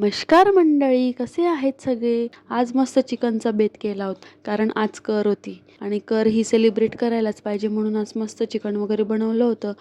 नमस्कार मंडळी, कसे आहेत सगळे? आज मस्त चिकनचा बेत केला होता, कारण आज कर होती आणि कर ही सेलिब्रेट करायलाच पाहिजे म्हणून आज मस्त चिकन वगैरे बनवलं होतं.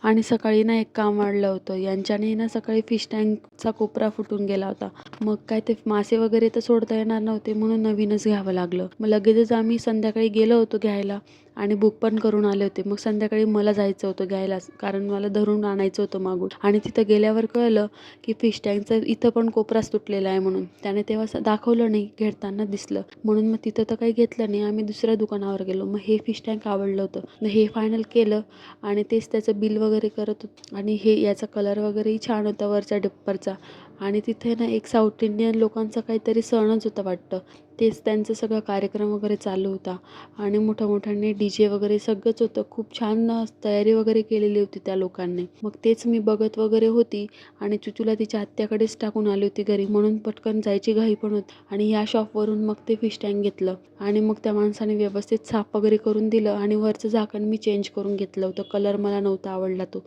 आणि सकाळी ना एक काम वाढलं होतं, यांच्याने ना सकाळी फिश टँकचा कोपरा फुटून गेला होता. मग काय ते मासे वगैरे तर सोडता येणार नव्हते म्हणून नवीनच घ्यावं लागलं. मग लगेचच आम्ही संध्याकाळी गेलो होतो घ्यायला आणि बुक पण करून आले होते. मग संध्याकाळी मला जायचं होतं घ्यायला, कारण मला धरून आणायचं होतं मागून. आणि तिथं गेल्यावर कळलं की फिश टँकचा इथं पण कोपराच तुटलेला आहे म्हणून. त्याने तेव्हा दाखवलं नाही, घेताना दिसलं म्हणून मग तिथं तर काही घेतलं नाही. आम्ही दुसऱ्या दुकानावर गेलो. मग हे फिश टँक आवडलं होतं, मग हे फायनल केलं आणि तेच त्याचं बिल वगैरे करत होतो. आणि हे याचा कलर वगैरेही छान होता वरच्या डिप्परचा. आणि तिथे ना एक साऊथ इंडियन लोकांचा काहीतरी सणच होता वाटतं, तेच त्यांचं सगळं कार्यक्रम वगैरे चालू होता. आणि मोठ्याने DJ वगैरे सगळंच होतं. खूप छान तयारी वगैरे केलेली होती त्या लोकांनी. मग तेच मी बघत वगैरे होती आणि चुचूला तिच्या आत्याकडेच टाकून आली होती घरी, म्हणून पटकन जायची घाई पण होती. आणि ह्या शॉपवरून मग ते फिश टँक घेतलं आणि मग त्या माणसाने व्यवस्थित साफ वगैरे करून दिलं आणि वरचं झाकण मी चेंज करून घेतलं होतं. कलर मला नव्हता आवडला तो.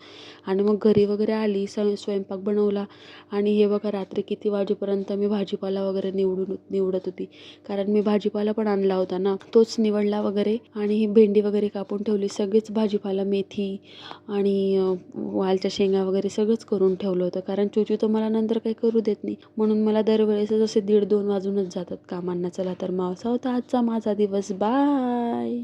आणि मग घरी वगैरे आली, स्वयंपाक बनवला. आणि हे बघा रात्री किती वाजेपर्यंत मी भाजीपाला वगैरे निवडत होती, कारण मी भाजीपाला पण आणला होता ना, तोच निवडला वगैरे. आणि ही भेंडी वगैरे कापून ठेवली, सगळेच भाजीपाला, मेथी आणि वालच्या शेंगा वगैरे सगळंच करून ठेवलं होतं, कारण चुचू तर मला नंतर काही करू देत नाही म्हणून. मला दरवेळेस असे 1:30-2 वाजूनच जातात कामांना. चला तर मग असा होता आजचा माझा दिवस. बाय.